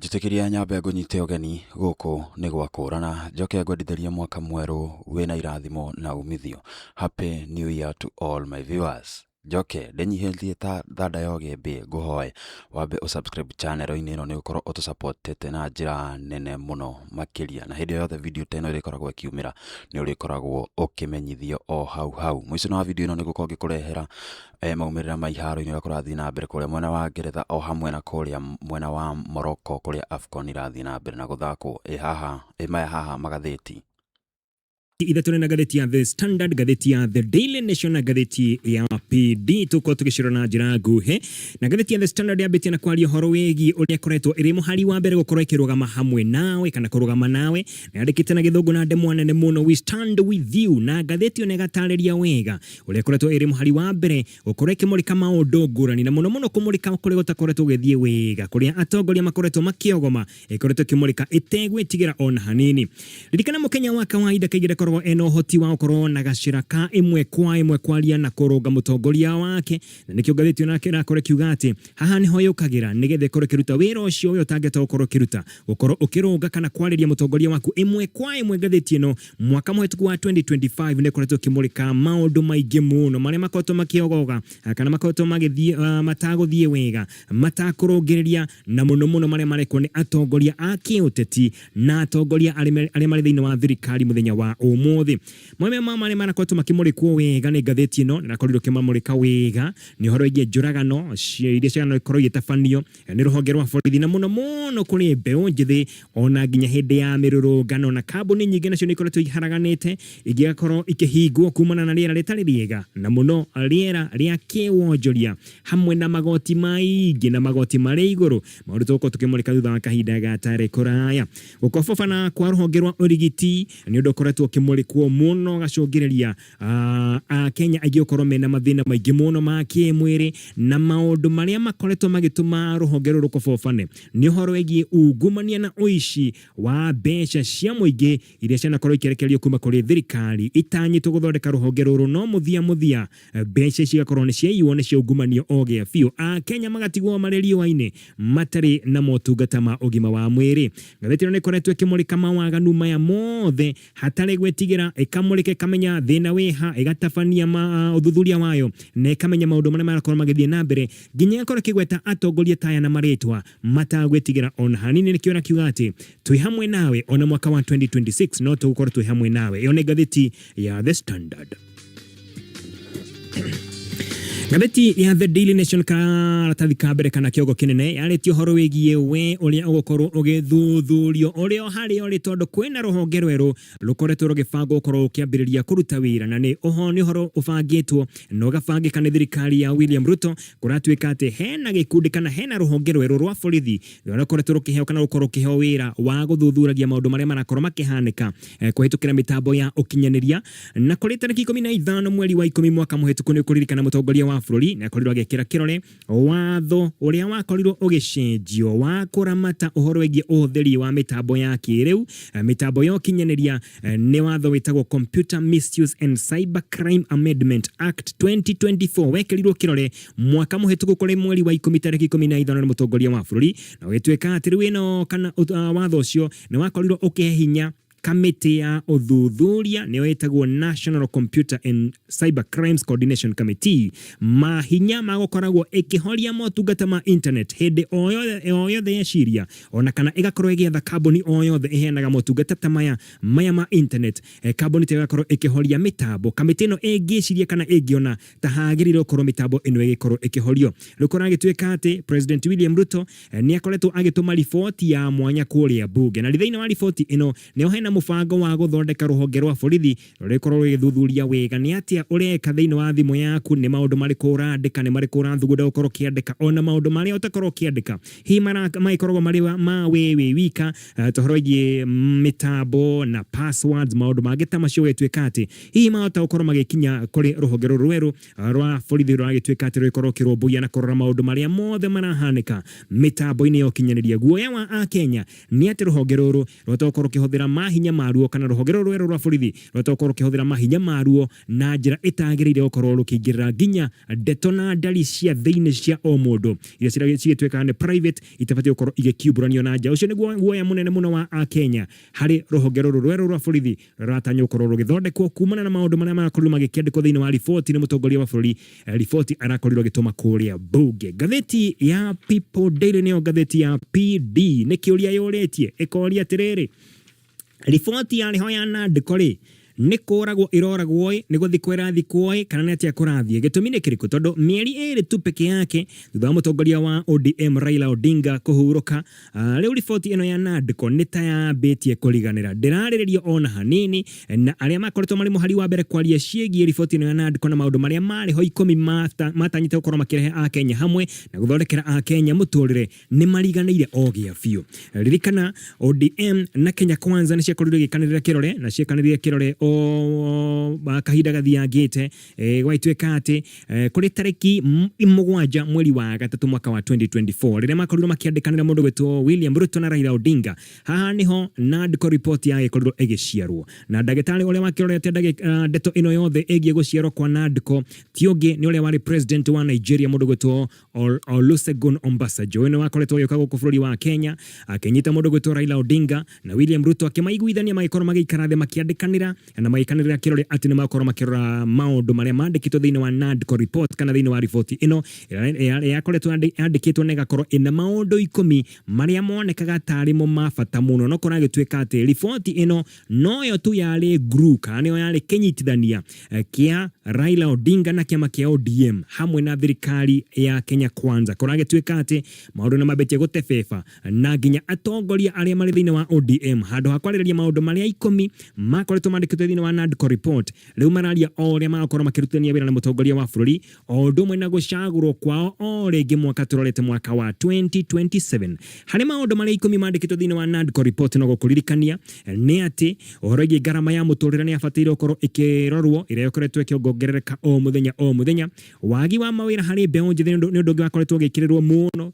Njitikiria nyambe ngunyite ogeni guku ni gwakũrana njoke ngwendithĩrie mwaka mwerũ wĩna irathimo na umithio. Happy New Year to all my viewers. Njoke ndenyihĩtie ta thanda ya ũgĩmbĩ ngũhoe wambe ũsubscribe channel-inĩ ĩno nĩ ũkorwo ũtũsupportete na njĩra nene mũno makĩria, na hĩndĩ yothe video ta ĩno ĩrĩkoragwo ĩkiumĩra nĩ ũrĩkoragwo ũkĩmenyithio o hau. Mũico wa video ĩno nĩ gũkorwo ngĩkũrehera maumĩrĩra ma iharo-inĩ ũrĩa kũrathiĩ na mbere kũrĩa mwena wa Ngeretha o hamwe na kũrĩa mwena wa Morocco kũrĩa AFCON irathiĩ na mbere na gũthakwo maya haha magathĩti. Ithatũ na gatheti ya The Standard, gatheti ya The Daily Nation na gatheti ya PD tuko tukicira na njira nguhe. Na gatheti ya The Standard yambĩtie na kwaria horo wĩgiĩ ũrĩa koretwo ĩrĩ mũhari wa mbere gũkorwo ĩkĩrũgama hamwe nawe kana kũrũgama nawe, na yandĩkĩte na gĩthũngũ na ndemwa nene mũno, we stand with you. Na gatheti ĩyo ĩgatarĩria wega ũrĩa koretwo ĩrĩ mũhari wa mbere gũkorwo ĩkĩmũrĩka maũndũ ngũrani na mũno kũmũrĩka kũrĩa gũtakoretwo gũgĩthiĩ wega, kũrĩa atongoria makoretwo makĩogoma ĩkoretwo ĩkĩmũrĩka ĩtegwĩtigĩra ona hanini. Ririkana mũkenya wa kawaida kaingĩ eno hoti wa ukorwo na gacira ka imwe kwa imwe kwaria na kurunga mutongoria wake, na nikio gatheti ona kirakore kiuga ati haha niho yukagira nigethe kore kiruta wira ucio uyo tangeta ukorwo kiruta ukorwo ukirunga kana kwariria mutongoria waku imwe kwa imwe. Gatheti ino mwaka muhetuku wa 2025 ne koretwo kimurika maundu maingi muno maria makoretwo makiogoga kana makoretwo magithie mataguthie wega matakurungiriria na muno maria marekwo ni atongoria a kiuteti na atongoria aria mari thiini wa thirikari muthenya wa umuthi. Mweme mama marakoretwo makimurikwo wega ni gatheti ino na korirwo kimamurika wega ni horo ige njuragano iria ciana ikorwo igitafanio ni ruhonge rwa borithi na muno kuri mbeũ njithi ona nginya hindi ya mirurungano na kambuni nyingĩ nacio ni ikoretwo iharaganite igiakorwo ikihingwo kumana na rĩera rĩtarĩ rĩega na muno rĩera rĩa kĩwonjoria hamwe na magoti maingi na magoti marĩ igũrũ. Maũndũ tũko tukimurika thutha wa kahinda gatarĩ kũraya gũkobofana kwa ruhonge rwa ũrigiti ni ũndũ ũkoretwo kimurikwo muno gacũngĩrĩria Kenya agĩkorwo mena mathĩna maingĩ muno ma kĩmwĩrĩ na maũndũ marĩa makoretwo magĩtũma ruhonge rũrũ rũkobofane nĩ ũhoro wĩgiĩ ungumania na ũici wa mbeca cia mũingĩ iria cianakorwo ikĩrekererio kuma kũrĩ thirikari itanyĩtwo gũthondeka ruhonge rũrũ, no mũthia mbeca cigakorwo nĩ ciaiywo nĩ ciaungumanio o gĩa biũ. Kenya magatigwo marĩ riũa-inĩ matarĩ na motungata ma ũgima wa mwĩrĩ. Ngathĩti ĩno nĩ ĩkoretwo ĩkĩmũrĩka mawaganu maya mothe hatarĩ gwĩtigĩra, ikamurike kamenya thina wiha igatabania uthuthuria wayo na ikamenya maundu maria marakorwo magithie na mbere nginya akorwo kigweta atongoria taya na maritwa matagwetigira ona hanini. Nikio na kiuga ati twi hamwe nawe ona mwaka wa 2026 no tugukorwo twi hamwe nawe. Iyo ni gatheti ya The Standard. Gatheti ya The Daily Nation karatathi ka mbere kana kĩogo kĩnene yarĩtio horo wĩgiĩ we ũrĩa ũgũkorwo ũgĩthuthurio ũrĩa harĩ ũrĩ tondũ kwĩna rũhonge rwerũ rũkoretwo rũgĩbangwo gũkorwo ũkĩambĩrĩria kũruta wĩra, na nĩ ũhoro ũbangĩtwo na ũgabangĩka nĩ thirikari ya William Ruto. Kũratuĩka atĩ hena gĩkundi kana hena rũhonge rwerũ rwa borithi rũkoretwo rũkĩheo kana rũkorwo ũkĩheo wĩra wa gũthuthuragia maũndũ marĩa marakorwo makĩhanĩka kũhĩtũkĩra mĩtambo ya ũkinyanĩria. Na kũrĩ tarĩki 15 mweri wa 10 mwaka mũhĩtũku nĩ kũririkana mũtongoria wa bũrũri na korirwo agĩkĩra kĩrore watho ũrĩa wakorirwo ũgĩcenjio wa kũramata ũhoro wĩgiĩ ũhũthĩri wa mĩtambo ya kĩrĩu, mĩtambo ya ũkinyanĩria, nĩ watho wĩtagwo Computer Misuse and Cyber Crime Amendment Act 2024 wekĩrirwo kĩrore mwaka mũhĩtũku kũrĩ mweri wa 10 tarĩki 15 nĩ mũtongoria wa bũrũri, na gũtuĩka atĩ rĩu ĩno kana watho ũcio nĩ wakorirwo ũkĩhe hinya kamĩtĩ ya ũthuthuria nĩyo ĩtagwo National Computer and Cyber Crimes Coordination Committee, mahinya magũkoragwo ĩkĩhoria motungata ma internet hĩndĩ o yothe yeciria ona kana ĩgakorwo ĩgĩetha kambuni o yothe ĩheanaga motungata ta maya ma internet. Kambuni ta ĩgakorwo ĩkĩhoria mĩtambo. Kamĩtĩ ĩno ĩngĩciria kana ĩngĩona ta hagĩrĩire gũkorwo mĩtambo ĩno ĩgĩkorwo ĩkĩhorio. Rĩkorwo agĩtuĩka atĩ President William Ruto nĩ akoretwo agĩtũma riboti ya mwanya kũrĩa bunge, na thĩinĩ wa riboti ĩno nĩho hena mũbango wa gũthondeka rũhonge rwa borithi rũrĩkorwo rũgĩthuthuria wega nĩ atĩa ũreka thĩinĩ wa thimũ yaku, nĩ maũndũ marĩkũ ũrandĩka, nĩ marĩkũ ũrathugunda gũkorwo ũkĩandĩka, ona maũndũ marĩa ũtakorwo ũkĩandĩka hihi magĩkoragwo marĩ ma wĩ wika, tohoro wĩgiĩ mĩtambo na passwords, maũndũ mangĩ ta macio gĩtuĩka atĩ hihi mahota gũkorwo magĩkinya kũrĩ rũhonge rũrũ rwerũ rwa borithi rũragĩtuĩka atĩ rũgĩkorwo ũkĩrũmbũiya na kũrora maũndũ marĩa mothe marahanĩka mĩtambo-inĩ ya ũkinyanĩria. Guoya wa Akenya nĩ atĩ rũhonge rũrũ rũgũkorwo ũkĩhũthĩra mahinya mahinya maruo kana ruhogero rwero rwa borithi rwatokorwo kihũthĩra mahinya maruo na njĩra ĩtagĩrĩire gũkorwo rũkĩingĩrĩra nginya ndeto na ndari cia thĩinĩ cia o mũndũ iria cigĩtuĩka nĩ private itabatiĩ gũkorwo igĩkiumburanio na nja. Ũcio nĩguo guoya mũnene mũno wa Akenya harĩ rũhogero rwero rwa borithi rũratanywo gũkorwo rũgĩthondekwo kumana na maũndũ marĩa marakorirwo magĩkĩandĩkwo thĩinĩ wa riboti nĩ mũtongoria wa bũrũri. Riboti arakorirwo agĩtũma kũrĩa bunge. Ngathĩti ya People Daily nĩyo ngathĩti ya PD nĩ kĩũria yũrĩtie ĩkoria atĩrĩrĩ, riboti yarĩho ya nandĩko rĩ nĩ kũragwo ĩroragwo nĩ gũthikwo ĩrathikwo kana nĩ atĩa kũrathiĩ. Gĩtũmi nĩ kĩrĩkũ? Tondũ mĩeri ĩrĩ tu peke yake thutha wa mũtongoria wa ODM Raila Odinga kũhurũka, rĩu riboti ĩno ya nandĩko nĩ ta yambĩtie kũriganĩra, ndĩrarĩrĩrio ona hanini, na arĩa makoretwo marĩ mũhari wa mbere kwaria ciĩgiĩ riboti ĩno ya nandĩko na maũndũ marĩa marĩ ho 10 matanyĩte gũkorwo makĩrehe Akenya hamwe na gũthondekera Akenya mũtũrĩre nĩ mariganĩire ogĩa biũ. Ririkana ODM na Kenya Kwanza nĩ ciakorirwo igĩkanĩrĩra kĩrore na ciakanĩrĩra kĩrore kahinda gathiangĩte gwaituĩka atĩ kũrĩ tarĩki 7 mweri wa gatatũ mwaka wa 2024 rĩrĩa makorirwo makĩandĩkanĩra mũndũ gwĩtwo William Ruto na Raila Odinga. Haha nĩho nandĩko report yagĩkorirwo ĩgĩciarwo, na ndagĩtarĩ ũrĩa wakĩrorete ndeto ĩno yothe ĩgiĩ gũciarwo kwa nandĩko ti ũngĩ nĩ ũrĩa warĩ president wa Nigeria mũndũ gwĩtwo Olusegun Obasanjo. Nĩ wakoretwo agĩũka gũkũ bũrũri wa Kenya akĩnyita mũndũ gwĩtwo Raila Odinga na William Ruto akĩmaiguithania magĩkorwo magĩikara thĩ makĩandĩkanĩra na magĩkanĩrĩra kĩrore atĩ nĩ makorwo makĩrora maũndũ marĩa mandĩkĩtwo thĩinĩ wa nandĩko report kana thĩinĩ wa riboti ĩno yakoretwo yandĩkĩtwo na ĩgakorwo ĩna maũndũ 10 marĩa monekaga tarĩ mo ma bata mũno. No kũragĩtuĩka atĩ riboti ĩno noyo tu yarĩ guru kana nĩyo yarĩ kĩnyitithania kĩa Raila Odinga na kĩama kĩa ODM hamwe na thirikari ya Kenya Kwanza. Kũragĩtuĩka atĩ maũndũ nĩ mambĩtie gũtebeba na nginya atongoria arĩa marĩ thĩinĩ wa ODM handũ ha kwarĩrĩria maũndũ marĩa 10 makoretwo mandĩkĩtwo thĩinĩ wa nandĩko report, rĩu mararia o ũrĩa magakorwo makĩrutithania wĩra na mũtongoria wa bũrũri o ũndũ ũmwe na gũcagũrwo kwao o rĩngĩ mwaka tũrorete mwaka wa 2027. Harĩ maũndũ marĩa 10 mandĩkĩtwo thĩinĩ wa nandĩko report no gũkũririkania nĩ atĩ ũhoro wĩgiĩ ngarama ya mũtũrĩre nĩ yabataire gũkorwo ĩkĩrorwo ĩrĩa ĩkoretwo ĩkĩongerereka o mũthenya. Wagi wa mawĩra harĩ mbeũ njĩthĩ nĩ ũndũ ũngĩ wakoretwo ũgĩkĩrĩrwo mũno.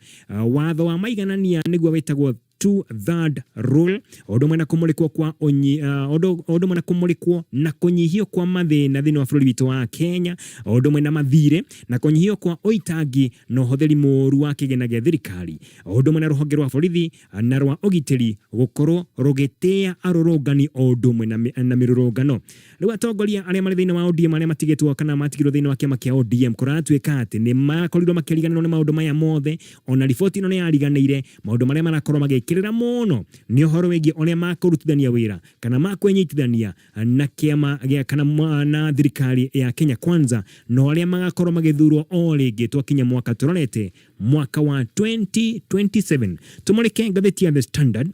Watho wa maiganania nĩguo wĩtagwo 2/3 rule ũndũ mwena kũmũrĩkwo kwa ũndũ mwena kũmũrĩkwo na kũnyihio kwa mathĩna thĩinĩ wa bũrũri witũ wa Kenya, ũndũ mwena mathirĩ na kũnyihio kwa ũitangi na ũhũthĩri mũũru wa kĩgĩna gĩa thirikari, ũndũ mwena rũhonge rwa borithi na rwa ũgitĩri gũkorwo rũgĩtĩa arũrũngani o ũndũ mwena na mĩrũrũngano. Rĩu atongoria arĩa marĩ thĩinĩ wa ODM arĩa matigĩtwo kana matigirwo thĩinĩ wa kĩama kĩa ODM kũratuĩka atĩ nĩ makorirwo makĩriganĩrwo nĩ maũndũ maya mothe. Ona riboti ĩno nĩ yariganĩire maũndũ marĩa marakorwo magĩkĩrĩra mũno nĩ ũhoro wĩgiĩ ũrĩa makũrutithania wĩra kana makwĩnyitithania na kĩama gĩa kana na thirikari ya Kenya Kwanza na ũrĩa magakorwo magĩthurwo o rĩngĩ twakinya mwaka tũrorete mwaka wa 2027. Tũmũrĩke ngathĩti ya The Standard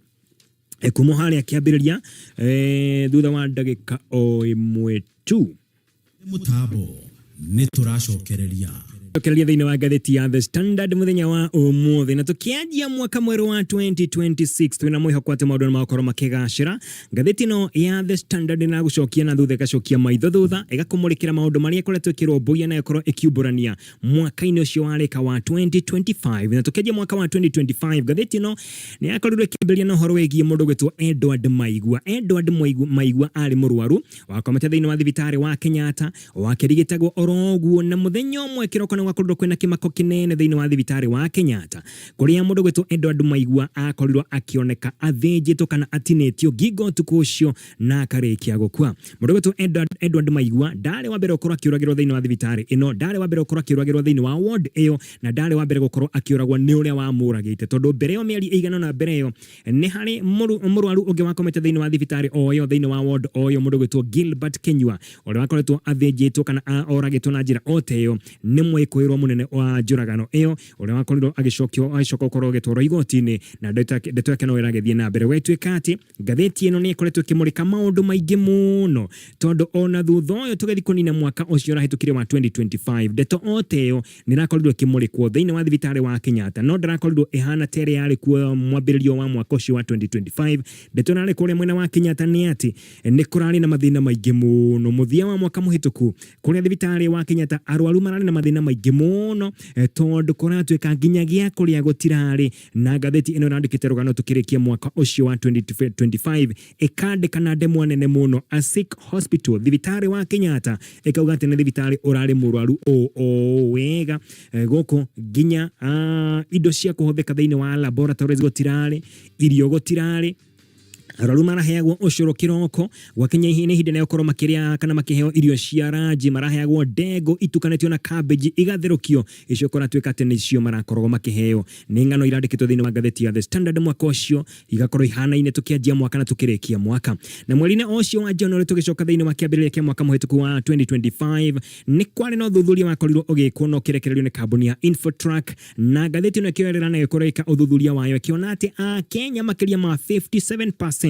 kuma harĩa kĩambĩrĩria thutha wa ndagĩka o ĩmwe tu. Mũtambo nĩ tũracokereria Tukiangalia thĩinĩ wa ngathĩti ya The Standard mũthenya wa ũmũthĩ na tukianjia mwaka mwerũ wa 2026 twina mwĩhoko atĩ maũndũ nĩmagokorwo makĩgacĩra. Ngathĩti ĩno ya The Standard na gũcokia na thutha ĩgacokia maitho thutha ĩgakũmũrĩkĩra maũndũ marĩa ĩkoretwo ĩkĩrũmbũiya na ĩkorwo ĩkiumburania mwaka-inĩ ũcio warĩka wa 2025. Na tukianjia mwaka wa 2025 ngathĩti ĩno nĩ yakorirwo ĩkĩambĩrĩria na ũhoro wĩgiĩ mũndũ gwĩtwo Edward Maigua. Edward Maigua arĩ mũrwaru wakomete thĩinĩ wa thibitarĩ wa Kenyatta wakĩrigitagwo oro ũguo na mũthenya ũmwe kĩroko wakorirwo kwĩna kĩmako kĩnene thĩinĩ wa thibitarĩ wa Kenyatta kũrĩa mũndũ gwĩtwo Edward Maigua akorirwo akĩoneka athĩnjĩtwo kana atinĩtio ngingo ũtukũ ũcio na akarĩkia gũkua. Mũndũ gwĩtwo Edward Maigua ndarĩ wa mbere gũkorwo akĩũragĩrwo thĩinĩ wa thibitarĩ ĩno, ndarĩ wa mbere gũkorwo akĩũragĩrwo thĩinĩ wa ward ĩyo na ndarĩ wa mbere gũkorwo akĩũragwo nĩ ũrĩa wamũragĩte, tondũ mbere ĩyo mĩeri ĩigana na mbere ĩyo nĩ harĩ mũrwaru ũngĩ wakomete thĩinĩ wa thibitarĩ o ĩyo thĩinĩ wa ward o ĩyo mũndũ gwĩtwo Gilbert Kenyua ũrĩa wakoretwo athĩnjĩtwo kana oragĩtwo na njĩra o ta ĩyo nĩ kwĩrwo mũnene wa njũragano ĩyo ũrĩa wakorirwo agĩcoka gũkorwo agĩtwarwo igoti-inĩ na ndeto yake no ĩragĩthiĩ na mbere. Gwaituĩka atĩ ngathĩti ĩno nĩ ĩkoretwo ĩkĩmũrĩka maũndũ maingĩ mũno, tondũ ona thutha ũyũ tũgĩthiĩ kũnina mwaka ũcio ũrahĩtũkire wa 2025 ndeto o ta ĩyo nĩ ĩrakorirwo ĩkĩmũrĩkwo thĩinĩ wa thibitarĩ wa Kenyatta, no ndĩrakorirwo ĩhana ta ĩrĩa yarĩ kuo mwambĩrĩrio wa mwaka ũcio wa 2025. Ndeto narĩ kũrĩa mwena wa Kenyatta nĩ atĩ nĩ kũrarĩ na mathĩna maingĩ mũno mũthia wa mwaka mũhĩtũku kũrĩa thibitarĩ wa Kenyatta arwaru mararĩ na mathĩna maingĩ maingĩ mũno tondu kũratuĩka nginyagia kũrĩa gũtirarĩ na ngathĩti ĩno ĩrandĩkĩte rũgano tũkĩrĩkia mwaka ũcio wa 2025 ĩkandĩka na ndemwa nene mũno a sick hospital thibitarĩ wa Kenyatta ĩkauga atĩ nĩ thibitarĩ ũrarĩ mũrwaru wega gũkũ nginya indo cia kũhũthĩka thĩinĩ wa laboratories gũtirarĩ irio gũtirarĩ arwaru maraheagwo ucuru kiroko gwakinya ihinda nayo korwo makiria kana makiheo irio cia ranji maraheagwo ndego itukanĩtio na cabbage igatherũkio icio koratuĩka atĩ nĩcio marakorwo makiheo nĩ ng'ano irandĩkĩtwo thĩinĩ wa ngathĩti ya The Standard mwaka ũcio igakorwo ihanaine tukianjia mwaka na tukĩrĩkia mwaka na mweri-inĩ ũcio wa January tũgĩcoka thĩinĩ wa kĩambĩrĩria kĩa mwaka mũhĩtũku wa 2025 nĩ kwarĩ na ũthuthuria wakorirwo ũgĩkwo no kĩrekererio nĩ kambuni ya Infotrack na ngathĩti ĩno ĩkĩoerera na ĩkorwo ĩka ũthuthuria wayo ĩkĩona atĩ Akenya makĩria ma 57%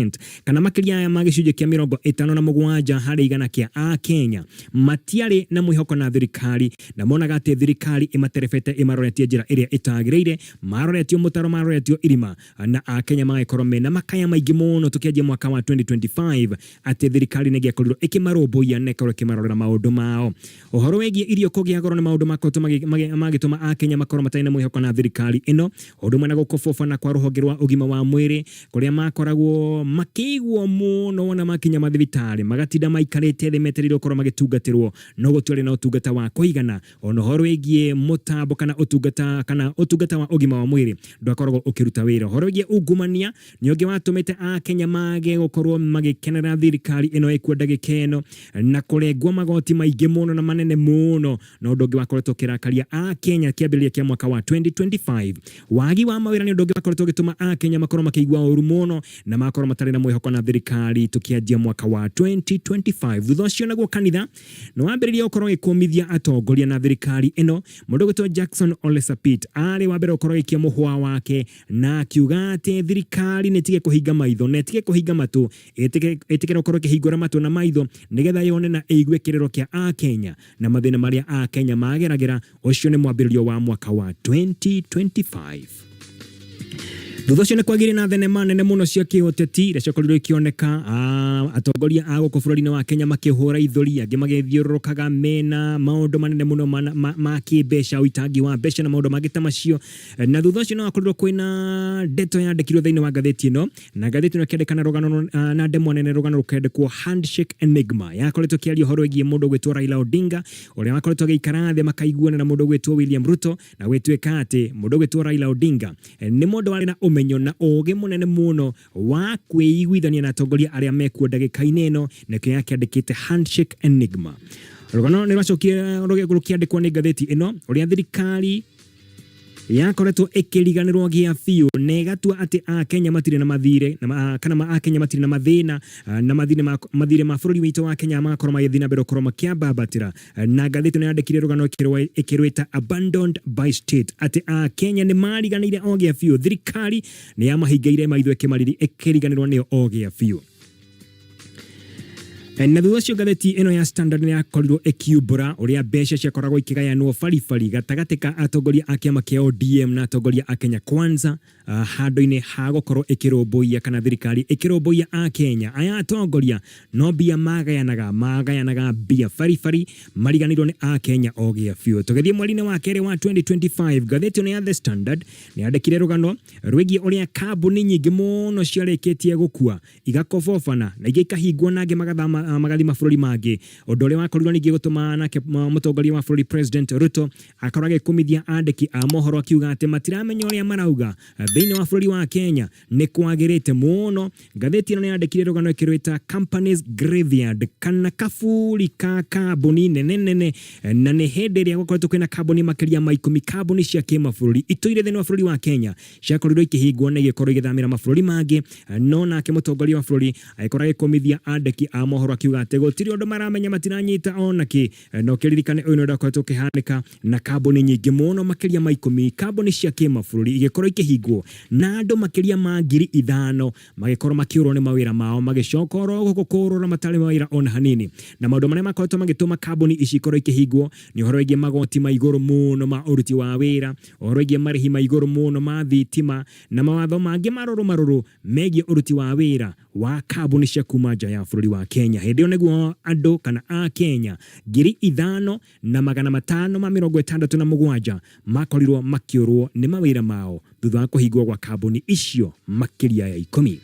kana makĩria ya magĩcunjĩ kĩa 57 harĩ igana kĩa Akenya matiarĩ na mwĩhoko na thirikari na monaga atĩ thirikari ĩmaterebete ĩmaroretie njĩra ĩrĩa ĩtagĩrĩire maroretio mũtaro maroretio irima na Akenya magĩkorwo mena makaya maingĩ mũno tũkĩanjia mwaka wa 2025 atĩ thirikari nĩ ĩgĩakorirwo ĩkĩmarũmbũiya na ĩkorwo ĩkĩmarorera maũndũ mao ũhoro wĩgiĩ irio kũgĩa goro nĩ maũndũ magĩtũma Akenya makorwo matarĩ na mwĩhoko na thirikari ĩno ũndũ ũmwe na gũkobobana kwa rũhonge rwa ũgima wa mwĩrĩ kũrĩa makoragwo makĩigwo mũno wona makinya mathibitarĩ magatinda maikarĩte thĩ metereire gũkorwo magĩtungatĩrwo no gũtwarĩ na ũtungata wa kũigana ona ũhoro wĩgiĩ mũtambo kana ũtungata wa ũgima wa mwĩrĩ ndwakoragwo ũkĩruta wĩra ũhoro wĩgiĩ ungumania nĩ ũngĩ watũmĩte Akenya mage gũkorwo magĩkenera thirikari ĩno ĩkuo ndagĩka ĩno na kũrengwo magoti maingĩ mũno na manene mũno na ũndũ ũngĩ wakoretwo ũkĩrakaria Akenya kĩambĩrĩria kĩa mwaka wa 2025 wagi wa mawĩra nĩ ũndũ ũngĩ wakoretwo ũgĩtũma Akenya makorwo makĩigua ũru mũno na makorwo matarĩ na mwĩhoko na thirikari tukianjia mwaka wa 2025 thutha ũcio naguo kanitha no wambĩrĩria gũkorwo gĩkũmithia atongoria na thirikari ĩno mũndũ gwĩtwo Jackson Ole Sapit arĩ wa mbere gũkorwo gĩkia mũhwa wake na akiuga atĩ thirikari nĩ tige kũhinga maitho na ĩtige kũhinga matũ ĩtige gũkorwo ĩkĩhingũra matũ na maitho nĩgetha yone na ĩigue kĩrĩro kĩa Akenya na mathĩna marĩa Akenya mageragĩra ũcio nĩ mwambĩrĩrio wa mwaka wa 2025 thutha ũcio nĩ kwagĩire na thenema nene mũno cia kĩũteti iria ciakorirwo ikĩoneka atongoria a gũkũ bũrũri-inĩ wa Kenya makĩhũra ithũri angĩ magĩthiũrũrũkaga mena maũndũ manene mũno ma kĩmbeca ũitangi wa mbeca na maũndũ mangĩ ta macio na thutha ũcio no akorirwo kwĩna ndeto yandĩkirwo thĩinĩ wa ngathĩti ĩno na ngathĩti ĩno ĩkĩandĩka rũgano na ndemwa nene rũgano rũkĩandĩkwo handshake enigma yakoretwo ĩkĩaria ũhoro wĩgiĩ mũndũ gwĩtwo Raila Odinga ũrĩa wakoretwo agĩikara thĩ makaiguana na mũndũ gwĩtwo William Ruto na gwĩtuĩka atĩ mũndũ gwĩtwo Raila Odinga nĩ mũndũ warĩ na ũmenyo na ũgĩ mũnene mũno wa kwĩiguithania na atongoria arĩa mekuo ndagĩka-inĩ ĩno na kĩo yakĩandĩkĩte handshake enigma rũgano nĩ rwacokire rũkĩandĩkwo nĩ ngathĩti ĩno ũrĩa thirikari yakoretwo ĩkĩriganĩrwo gĩa biũ na ĩgatua atĩ Akenya matirĩ na mathire kana Akenya matirĩ na mathĩna na mathire ma bũrũri witũ wa Kenya magakorwo magĩthiĩ na mbere gũkorwo makĩambambatĩra na ngathĩti ĩno yandĩkire rũgano ĩkĩrwĩta abandoned by state atĩ Akenya nĩ mariganĩire o gĩa biũ thirikari nĩ yamahingĩire maitho ĩkĩriganĩrwo nĩyo o gĩa biũ na thutha ũcio ngathĩti ĩno ya Standard nĩ yakorirwo ĩkiumbũra ũrĩa mbeca ciakoragwo ikĩgayanwo baribari gatagatĩ ka atongoria a kĩama kĩa ODM na atongoria a Kenya Kwanza handũ-inĩ ha gũkorwo ĩkĩrũmbũiya kana thirikari ĩkĩrũmbũiya Akenya aya atongoria no mbia magayanaga mbia baribari mariganĩirwo nĩ Akenya o gĩa biũ tũgĩthiĩ mweri-inĩ wa kerĩ wa 2025 ngathĩti ĩno ya The Standard nĩ yandĩkire rũgano rwĩgiĩ ũrĩa kambuni nyingĩ mũno ciarĩkĩtie gũkua igakobobana na ingĩ ikahingwo na angĩ magathi mabũrũri mangĩ ũndũ ũrĩa wakorirwo ningĩ gũtũma nake mũtongoria wa bũrũri President Ruto akorwo agĩkũmithia andĩki a mohoro akiuga atĩ matiramenya ũrĩa marauga thĩinĩ wa bũrũri wa Kenya nĩ kwagĩrĩte mũno ngathĩti ĩno nĩ yandĩkire rũgano ĩkĩrwĩta companies graveyard kana kaburi ka kambuni nene na nĩ hĩndĩ ĩrĩa gũkoretwo kwĩna kambuni makĩria ma 10 kambuni cia kĩmabũrũri itũire thĩinĩ wa bũrũri wa Kenya ciakorirwo ikĩhingwo na igĩkorwo igĩthamĩra mabũrũri mangĩ no nake mũtongoria wa bũrũri agĩkorwo agĩkũmithia andĩki a mohoro akiuga atĩ gũtirĩ ũndũ maramenya matiranyita onakĩ no kĩririkane ũyũ nĩ ũkoretwo ũkĩhanĩka na kambuni nyingĩ mũno makĩria ma 10 kambuni cia kĩmabũrũri igĩkorwo ikĩhingwo na andũ makĩria ma 5,000 magĩkorwo makĩũrwo nĩ mawĩra mao magĩcoka oro gũkũ kũrũra matarĩ mawĩra ona hanini na maũndũ marĩa makoretwo magĩtũma kambuni ici ikorwo ikĩhingwo nĩ ũhoro wĩgiĩ magoti ma igũrũ mũno ma ũruti wa wĩra ũhoro wĩgiĩ marĩhi ma igũrũ mũno ma thitima na mawatho mangĩ marũrũ megiĩ ũruti wa wĩra wa kambuni cia kuma nja ya bũrũri wa Kenya hindi oneguo andu kana a Kenya 5,567 makorirwo makiurwo ni mawira mao thutha wa kuhingwo gwa kambuni icio makiria ya 10.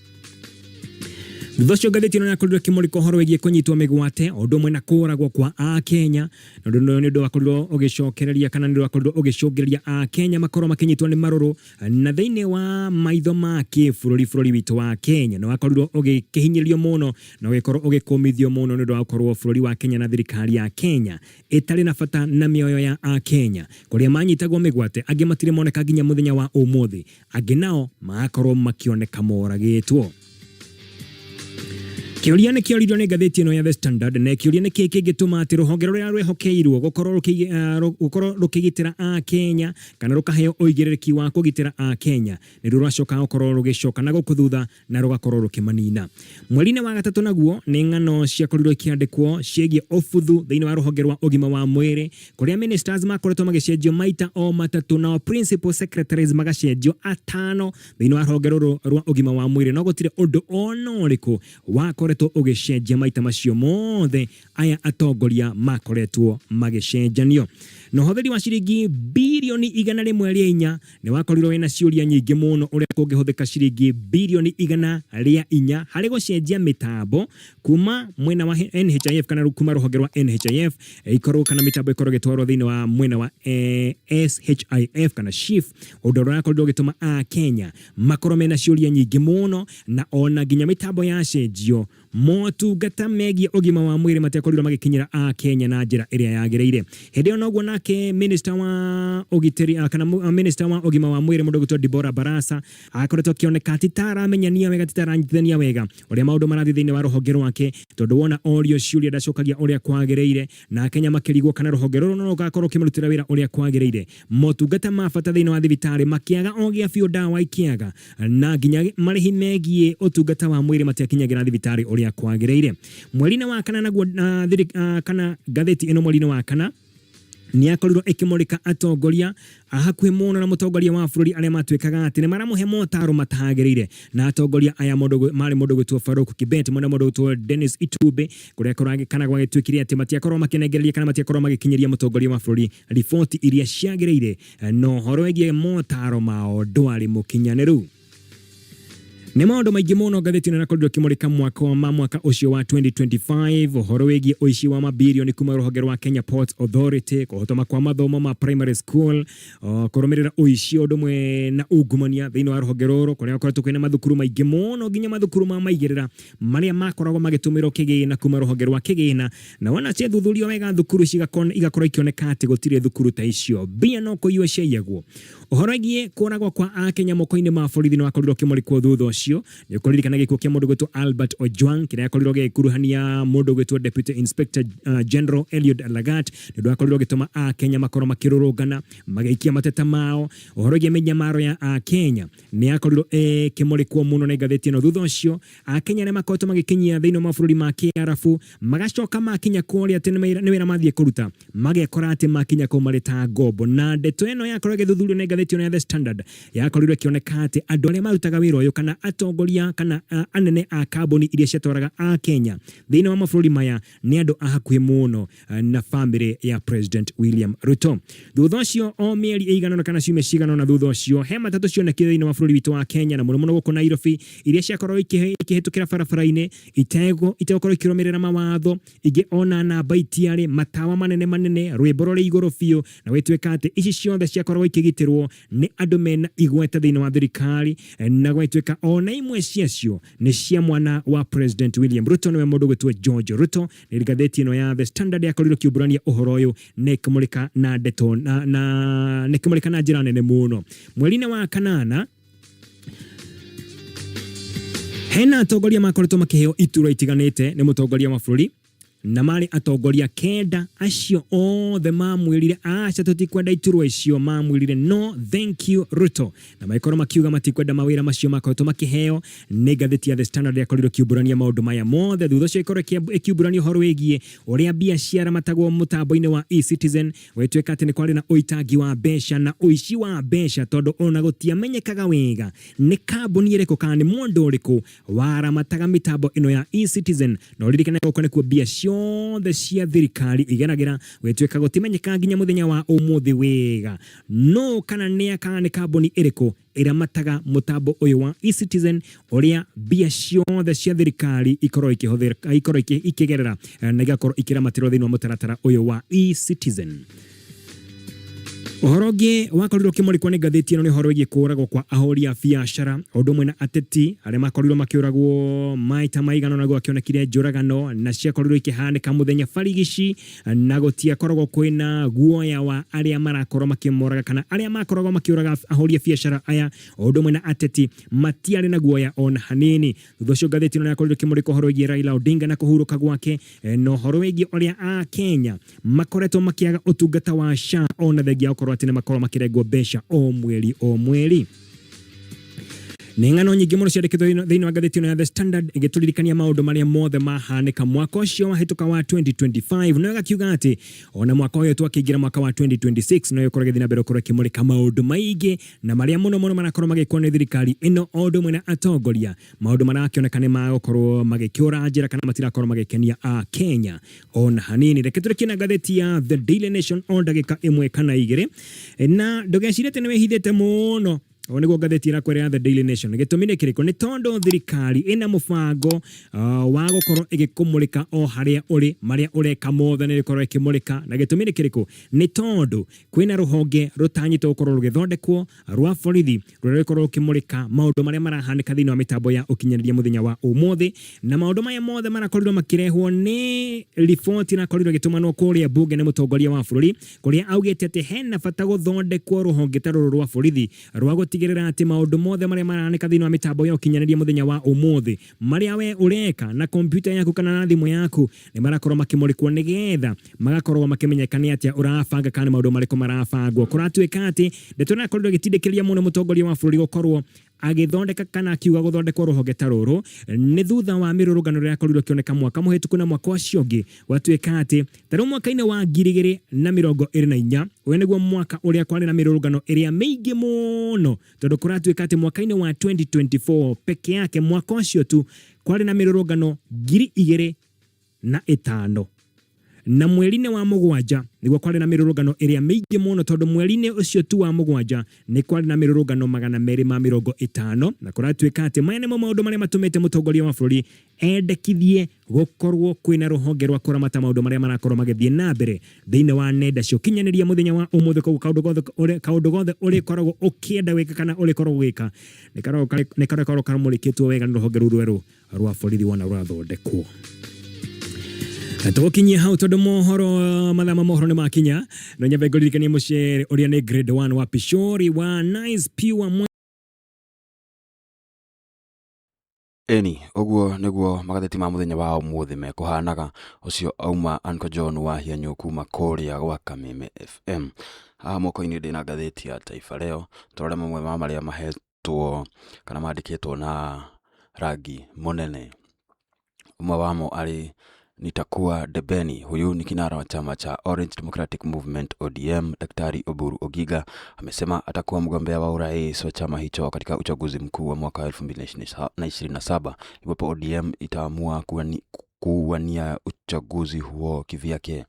Thutha ngathĩti ĩno yakorirwo ĩkĩmũrĩka ũhoro wĩgiĩ kũnyitwo mĩgwate ũndũ ũmwe na kũragwo kwa Akenya na ũndũ wakorirwo ũgĩcokereria kana nĩ wakorirwo ũgĩcũngĩrĩria Akenya makorwo makĩnyitwo nĩ marũrũ na thĩinĩ wa maitho ma bũrũri witũ wa Kenya nĩ wakorirwo ũgĩkĩhinyĩrĩrio mũno na ũgĩkorwo ũgĩkũmithio mũno nĩ ũndũ wa gũkorwo bũrũri wa Kenya na thirikari ya Kenya ĩtarĩ na bata na mĩoyo ya Akenya kũrĩa manyitagwo mĩgwate angĩ matirĩ moneka nginya mũthenya wa ũmũthĩ angĩ nao magakorwo makĩoneka moragĩtwo. Kĩũria nĩ kĩoririo nĩ ngathĩti ĩno ya The Standard na kĩũria nĩ kĩĩ kĩngĩtũma atĩ rũhonge rũrĩa rwehokeirwo gũkorwo rũkĩgitĩra Akenya kana rũkaheo ũigĩrĩrĩki wa kũgitĩra Akenya nĩ rũracoka gũkorwo rũgĩcoka na gũkũ thutha na rũgakorwo rũkĩmanina. Mweri-inĩ wa gatatũ naguo nĩ ng'ano ciakorirwo ikĩandĩkwo ciĩgiĩ ũbuthu thĩinĩ wa rũhonge rwa ũgima wa mwĩrĩ kũrĩa ministers makoretwo magĩcenjio maita o matatũ na principal secretaries magacenjio 5 thĩinĩ wa rũhonge rwa ũgima wa mwĩrĩ no gũtirĩ ũndũ ona ũrĩkũ wakoretwo ũgĩcenjia maita macio mothe aya atongoria makoretwo magĩcenjanio. Na ũhũthĩri wa ciringi bilioni 104 nĩ wakorirwo wĩna ciũria nyingĩ mũno ũrĩa kũngĩhũthĩka ciringi bilioni 104 harĩ gũcenjia mĩtambo kuma mwena wa NHIF kana kuma rũhonge rwa NHIF ikorwo kana mĩtambo ikorwo gĩtwarwo thĩinĩ wa mwena wa SHIF kana SHIF ũndũ ũrĩa wakorirwo ũgĩtũma Akenya makorwo mena ciũria nyingĩ mũno na ona nginya mĩtambo yacenjio motungata megiĩ ũgima wa mwĩrĩ matakorirwo magĩkinyĩra Akenya na njĩra ĩrĩa yagĩrĩire. Hĩndĩ ĩyo noguo nake minister wa ũgitĩri kana minister wa ũgima wa mwĩrĩ mũndũ gwĩtwo Deborah Barasa akoretwo akĩoneka atĩ taramenyania wega titaranyithania wega ũrĩa maũndũ marathiĩ thĩinĩ wa rũhonge rwake tondũ wona orio ciũria ndacokagia ũrĩa kwagĩrĩire na Akenya makĩrigwo kana rũhonge rũrũ no rũgakorwo rũkĩmũrutĩra wĩra ũrĩa kwagĩrĩire. Motungata ma bata thĩinĩ wa thibitarĩ makĩaga o gĩa biũ ndawa ikĩaga na nginya marĩhi megiĩ ũtungata wa mwĩrĩ matiakinyagĩra thibitarĩ ũrĩa kwagĩrĩire. Mweri-inĩ wa kana naguo kana ngathĩti ĩno mweri-inĩ wa kana nĩ akorirwo ĩkĩmũrĩka atongoria hakuhĩ mũno na mũtongoria wa bũrũri arĩa matuĩkaga atĩ nĩ maramũhe motaro matagĩrĩire na atongoria aya marĩ mũndũ gwĩtwo Farouk Kibet mũndũ gwĩtwo Dennis Itube kũrĩa kũragĩkana gwagĩtuĩkire atĩ matiakorwo makĩnengereria kana matiakorwo magĩkinyĩria mũtongoria wa bũrũri riboti iria ciagĩrĩire no ũhoro wĩgiĩ motaro mao ndwarĩ mũkinyanĩru. Nĩ maũndũ maingĩ mũno ngathĩti ĩno nakorirwo ĩkĩmũrĩka mwaka ũcio wa 2025 ũhoro wĩgiĩ ũici wa mabilioni kuma rũhonge rwa Kenya Ports Authority kũhotoma kwa mathomo ma primary school kũrũmĩrĩra ũici ũndũ ũmwe na ungumania thĩinĩ wa rũhonge rũrũ kũrĩa gũkoretwo kwĩna mathukuru maingĩ mũno nginya mathukuru ma maigĩrĩra marĩa makoragwo magĩtũmĩrwo kĩgĩna kuma rũhonge rwa kĩgĩna na wona ciathuthurio wega thukuru igakorwo ikĩoneka atĩ gũtirĩ thukuru ta icio mbia no kũiywo ciaiyagwo. Ũhoro wĩgiĩ kũragwo kwa Akenya moko-inĩ ma borithi nĩ wakorirwo ũkĩmũrĩkwo thutha ũcio nĩ ũkũririkana gĩkuũ kĩa mũndũ gwĩtwo Albert Ojwang kĩrĩa gĩakorirwo gĩkuruhania mũndũ gwĩtwo Deputy Inspector General Eliud Lagat nĩ ũndũ wakorirwo ũgĩtũma Akenya makorwo makĩrũrũngana magĩikia mateta mao. Ũhoro wĩgiĩ mĩnyamaro ya Akenya nĩ yakorirwo ĩkĩmũrĩkwo mũno nĩ ngathĩti ĩno thutha ũcio. Akenya arĩa makoretwo magĩkinyia thĩinĩ wa mabũrũri ma kĩarabu magacoka makinya kũrĩa atĩ nĩ wĩra mathiĩ kũruta magekora atĩ makinya kũu marĩ ta ngombo na ndeto ĩno yakorwo ĩgĩthuthurio nĩ ngathĩti ĩno ya The Standard yakorirwo ĩkĩoneka atĩ andũ arĩa marutaga wĩra ũyũ kana atongoria kana anene a kambuni iria ciatwaraga Akenya thĩinĩ wa mabũrũri maya nĩ andũ a hakuhĩ mũno na family ya President William Ruto. Thutha ũcio o mĩeri ĩigana kana ciumia cigana na thutha ũcio he matatũ cionekire thĩinĩ wa bũrũri witũ wa Kenya na mũno mũno gũkũ Nairobi iria ciakorwo ikĩhĩtũkĩra barabara-inĩ itegũkorwo ikĩrũmĩrĩra mawatho ingĩ ona namba itiarĩ matawa manene rwĩmbo rũrĩ igũrũ biũ na gwĩtuĩka atĩ ici ciothe ciakorwo ikĩgitĩrwo nĩ andũ mena igweta thĩinĩ wa thirikari na gwĩtuĩka ona imwe ciacio nĩ cia mwana wa President William Ruto nĩwe mũndũ gwĩtwo George Ruto. Nĩ ngathĩti ĩno ya The Standard yakorirwo kiũmburania ũhoro ũyũ nĩ kũmũrĩka na ndeto na nĩ kũmũrĩka na njĩra nene mũno. Mweri-inĩ wa kanana hena atongoria makoretwo makĩheo iturwa itiganĩte nĩ mũtongoria wa bũrũri na mari atongoria kenda acio othe mamwirire acha tutikwenda iturwa icio mamwirire no thank you Ruto na maikoro makiuga matikwenda mawira macio makoretwo makiheo ni ngatheti ya The Standard yakorirwo kiumburania maundu maya mothe thutha cio ikoro kiumburania horo wigie uria bia ciara matagwo mutambo-ini wa eCitizen wetweka ati ni kwari na uitangi wa besha na uici wa besha tondu ona gutiamenyekaga wega ni kambuni iriko kana ni mundu uriku waramataga mitambo ino ya eCitizen no ririkane goko ni kuo bia ciothe cia thirikari igeragira wetweka gutimenyeka nginya muthenya wa umuthi wega no kana ni kambuni iriku iramataga mutambo uyu wa eCitizen uria bia ciothe cia thirikari ikorwo ikihuthira ikorwo ikigerera na igakorwo ikiramatiro thiini wa mutaratara uyu wa eCitizen. Uhorogi wakorirwo kimurikwo ni ngatheti ino ni uhoro wigi kuragwo kwa ahori a biashara undu mwe na ateti aria makorirwo makiuragwo maita maigana na gwakionekire njuragano na ciakorirwo ikihanika muthenya barigici na gutiakoragwo kwina guoya wa aria marakorwo makimoraga kana aria makoragwo makiuraga ahori a biashara aya undu mwe na ateti matiari na guoya ona hanini. Thutha cio ngatheti ino yakorirwo kimurikwo uhoro wigi Raila Odinga na kuhuruka gwake no uhoro wigi uria a Kenya makoretwo makiaga utungata wa SHA ona thengia atine makorwo makirengwo besha o mweri. Nengano nyingi muno ciandikitwo thiini wa ngatheti ya The Standard igituririkania maundu maria mothe mahanika mwaka ucio wahituka wa 2025 no gakiuga ati ona mwaka uyu twakiingira mwaka wa 2026 no yokorwo githina mbere kurwa kimurika maundu maingi na maria muno marakorwo magikwo ni thirikari ino ondu mwe na atongoria maundu marakioneka ni magokorwo magikiura njira kana matirakorwo magikenia a Kenya ona hanini. Reke turikina ngatheti ya The Daily Nation on ndagika imwe kana igiri na ndugecire tene wehithete muno oniguo ngatheti irakwera The Daily Nation gitumine kiriko ni tondo thirikari ina mufango wa gukorwo igikumurika o haria uri maria ureka mothe ni rikorwo ikimurika na gitumine kiriko ni tondo kwina ruhonge rutanyite gukorwo rugithondekwo rwa borithi rurikorwo ukimurika maundu maria marahanika thiini wa mitambo ya ukinyaniria muthenya wa umuthi na maundu maya mothe marakorirwo makirehwo ni report na korirwo gitumanwo kuria bunge ni mutongoria wa bururi kuria augite ati hena bata guthondekwo ruhonge taruru rwa borithi rwa gutigirira ati maundu mothe maria marahanika thiini wa mitambo ya ukinyaniria muthenya wa umuthi maria we ureka na kompyuta yaku kana na thimu yaku ni marakorwo makimurikwo nigetha magakorwo makimenyekana atia urabanga kana maundu mariko marabangwo kuratuika ati ndetona korirwo gitindikiria muno mutongoria wa bururi gukorwo agithondeka kana akiuga guthondekwo ruhonge taruru ni thutha wa mirurugano ria korirwo kioneka mwaka muhituku na mwaka ucio ungi watuika ati taru mwaka-ini wa 2024 uyu niguo mwaka uria kwari na mirurugano iria mingi muno tondu kuratuika ati mwaka-ini wa 2024 peke yake mwaka ucio tu kwari na mirurugano 2005 na mweri-ini wa mugwanja niguo kwari na mirurugano iria mingi muno tondu mweri-ini ucio tu wa mugwanja ni kwari na mirurugano 250 na kuratuika ati maya nimo maundu maria matumite mutongoria wa bururi endekithie gukorwo kwina ruhonge rwa kuramata maundu maria marakorwo magithie na mbere thiini wa nenda cio kinyaniria muthenya wa umuthi ko kaundu gothe uri koragwo ukienda wika kana uri koragwo wika ni koragwo karamurikitwo wega ni ruhonge ruru rwa borithi wona rwathondekwo. Tukinyia hau tondu mohoro mathama mohoro ni makinya no nyambe ngũririkanie mucere uria ni grade 1 wa Pishori wa Nice Pure Eni oguo niguo magatheti ma muthenya wa umuthi mekuhanaga ucio auma Uncle John wa hianyu kuma kuria gwa Kameme FM moko-ini ndina ngatheti ya Taifa Leo torore mamwe ma maria mahetwo kana mandikitwo na rangi munene. Umwe wamo ari nitakuwa debeni. Huyu ni kinara wa chama cha Orange Democratic Movement ODM Daktari Oburu Ogiga amesema atakuwa mgombea wa urais wa chama hicho katika uchaguzi mkuu wa mwaka 2027 iwapo ODM itaamua kuwania uchaguzi huo kivyake.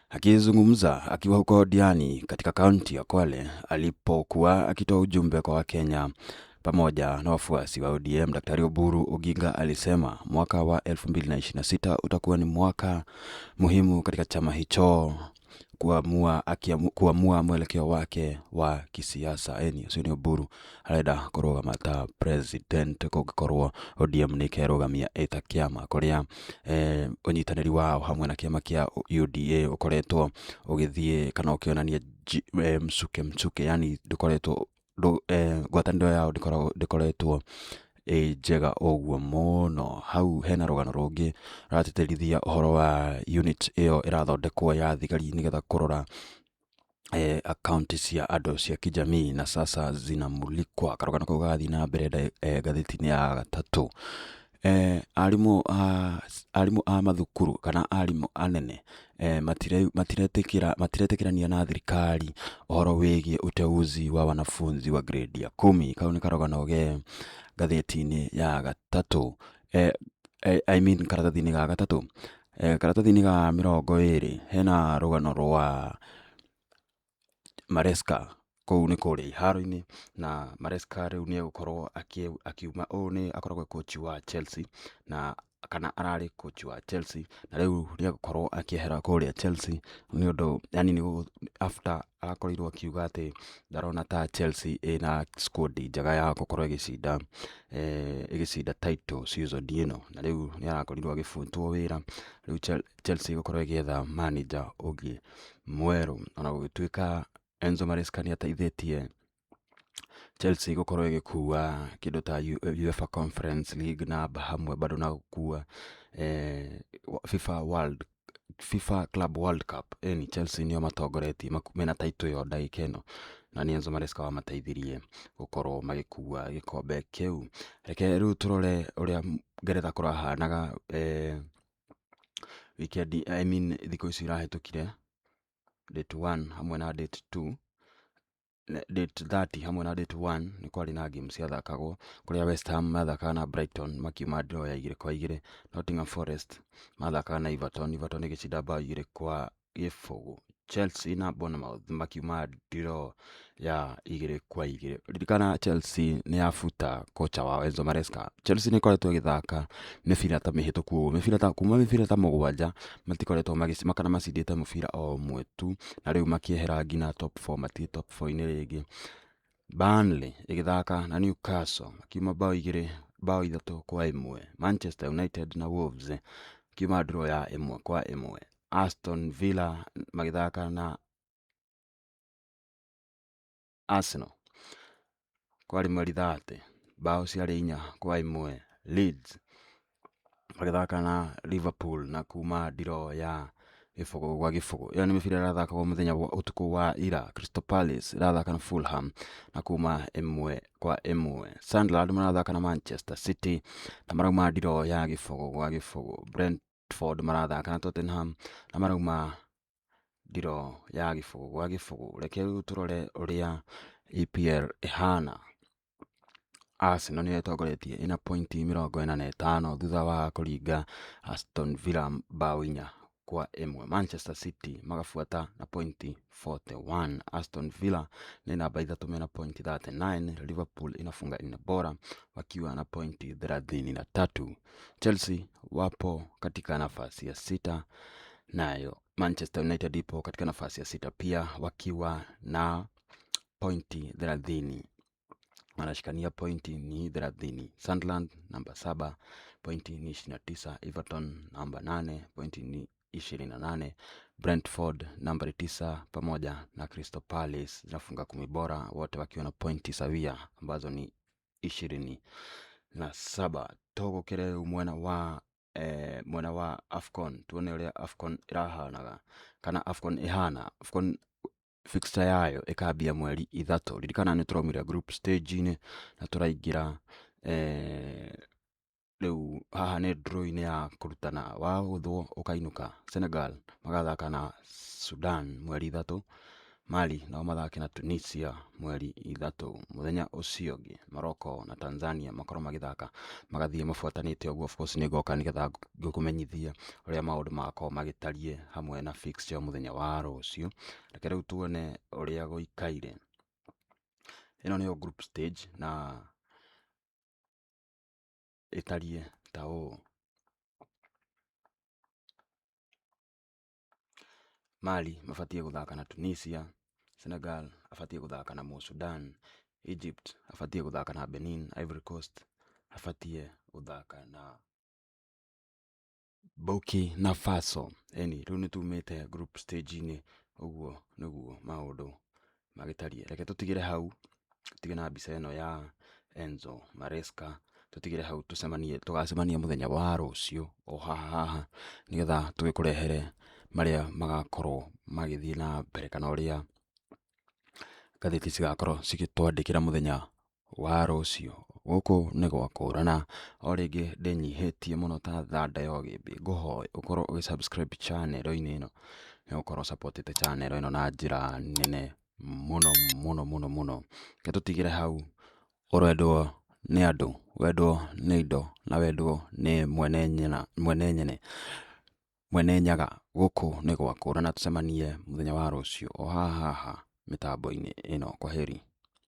Akizungumza akiwa huko Diani katika kaunti ya Kwale alipokuwa akitoa ujumbe kwa Wakenya pamoja na wafuasi wa ODM, Daktari Oburu Ogiga alisema mwaka wa 2026 utakuwa ni mwaka muhimu katika chama hicho kuamua mwelekeo wake wa kisiasa. Eni ucio ni Oburu arenda kurugama ta president gukorwo ODM ni kerugamia eta kiama kuria unyitaniri wao hamwe na kiama kia UDA ukoretwo ugithie kana ukionania msuke yani dukoretwo ngwataniro yao ndikoretwo njega ũguo mũno. Hau hena rũgano rũngĩ ratĩtĩrithia ũhoro wa unit ĩyo ĩrathondekwo ya thigari nĩgetha kũrora akaunti cia andũ cia kijamii na sasa zinamulikwa. Karũgano kau gagathiĩ na mbere ngathĩti-inĩ ya Gatatũ. Arimũ a mathukuru kana arimũ anene matiretĩkĩrania na thirikari ũhoro wĩgiĩ uteuzi wa wanafunzi wa grade ya 10. Kau nĩ karũgano ge ngathĩti-inĩ ya Gatatũ, karatathi-inĩ ga Gatatũ. Karatathi-inĩ ga 20 hena rũgano rwa Maresca kũu nĩ kũrĩa iharo-inĩ, na Maresca rĩu nĩ egũkorwo akiuma. Ũũ nĩ akoragwo coach wa Chelsea na kana ararĩ coach wa Chelsea, na rĩu nĩ egũkorwo akĩehera kũrĩa Chelsea nĩ ũndũ yani after arakorirwo akiuga atĩ ndarona ta Chelsea ĩna squad njega ya gũkorwo ĩgĩcinda title season ĩno, na rĩu nĩ arakorirwo agĩbutwo wĩra. Rĩu Chelsea ĩgũkorwo ĩgĩetha manager ũngĩ mwerũ, ona gũgĩtuĩka Enzo Maresca nĩ ateithĩtie Chelsea gũkorwo ĩgĩkua kĩndũ ta UEFA Conference League na hamwe bado na gũkua FIFA Club World Cup. Chelsea nĩo matongoretie mena title ĩyo ndagĩka ĩno, na nĩ Enzo Maresca wamateithirie gũkorwo magĩkua gĩkombe kĩu. Reke rĩu tũrore ũrĩa Ngeretha kũrahanaga weekend, thikũ ici irahĩtũkire, date 1 hamwe na date 2, date 30 hamwe na date 1 nĩ kwarĩ na game ciathakagwo, kũrĩa West Ham mathakaga na Brighton makiuma draw ya 2-2. Nottingham Forest mathakaga na Everton ĩgĩcinda bao 2-0. Chelsea na Bournemouth makiuma draw ya 2-2. Ririkana Chelsea nĩ yabuta kocha wa Enzo Maresca. Chelsea nĩ ĩkoretwo ĩgĩthaka mĩbira ta mĩhĩtũku, kuma mĩbira ta 7 matikoretwo kana macindĩte mũbira o ũmwe tu, na rĩu makĩehera nginya top 4, matirĩ top 4-inĩ rĩngĩ. Burnley ĩgĩthaka na Newcastle makiuma bao 3-1. Manchester United na Wolves makiuma draw ya 1-1. Aston Villa magĩthaka na Arsenal kwarĩ mweri 30, bao ciarĩ 4-1. Leeds magĩthaka na Liverpool na kuma draw ya 0-0. Ĩyo nĩ mĩbira ĩrathakagwo mũthenya wa ũtukũ wa ira. Crystal Palace ĩrathaka na Fulham na kuma 1-1. Sunderland marathaka na Manchester City na marauma draw ya 0-0. Brentford marathaka na Tottenham na marauma draw ya 0-0. Reke rĩu tũrore ũrĩa EPL ĩhana. Arsenal nĩ ĩtongoretie ĩna pointi 45 thutha wa kũringa Aston Villa bao 4-1. Manchester City magabuata na pointi 41. Aston Villa ni namba 3 mena pointi 39. Liverpool inafunga ina bora wakiwa na pointi 33. Chelsea wapo katika nafasi ya 6, nayo Manchester United ipo katika nafasi ya 6 pia wakiwa na pointi 30. Wanashikania pointi ni 30. Sunderland namba 7 pointi ni 29. Everton namba 8 pointi ni 28. Brentford namba 9 pamoja na Crystal Palace zinafunga 10 bora, wote wakiwa na pointi sawia ambazo ni 27. Tũgũkĩre mwena wa AFCON, tuone ũrĩa AFCON ĩrahanaga kana AFCON ĩhana. AFCON fixture yayo ĩkambia mweri 3. Ririkana nĩ tũraumire group stage-inĩ na tũraingĩra rĩu haha nĩ draw-inĩ ya kũrutana. Wagũthwo ũkainũka. Senegal magathaka na Sudan mweri 3. Mali nao mathake na Tunisia mweri 3. Mũthenya ũcio ũngĩ Morocco na Tanzania makorwo magĩthaka magathiĩ mabuatanĩte ũguo. Of course nĩ ngoka nĩgetha ngũkũmenyithia ũrĩa maũndũ makorwo magĩtariĩ hamwe na fixture mũthenya wa rũciũ. Reke rĩu tuone ũrĩa gũikaire. Ĩno nĩyo group stage na ĩtariĩ ta ũũ. Mali mabatie gũthaka na Tunisia. Senegal abatie gũthaka na Sudan. Egypt abatie gũthaka na Benin. Ivory Coast abatie gũthaka na Burkina Faso. Rĩu nĩ tumĩte group stage-inĩ, ũguo nĩguo maũndũ magĩtariĩ. Reke tũtigĩre hau, tutige na mbica ĩno ya Enzo Maresca tutigire hau tugacemanie muthenya wa rucio o haha nigetha tugikurehere maria magakorwo magithii na mbere kana uria ngathĩti cigakorwo cigĩtwandĩkĩra muthenya wa rucio. Guku nĩ gwakũrana. O rĩngĩ ndĩnyihĩtie mũno ta thanda ya ũgĩmbĩ, ngũhoe ũkorwo ũgĩ-subscribe channel-inĩ ĩno, nĩ ũkorwo support-ĩte channel ĩno na njĩra nene mũno. Ke tũtigire hau ũrendwo nĩ andũ, wendwo nĩ indo na wendwo nĩ mwene nyaga. Guku nĩ gwakũrana. Tucemanie muthenya wa rucio o haha mĩtambo-inĩ ĩno. Kwaheri.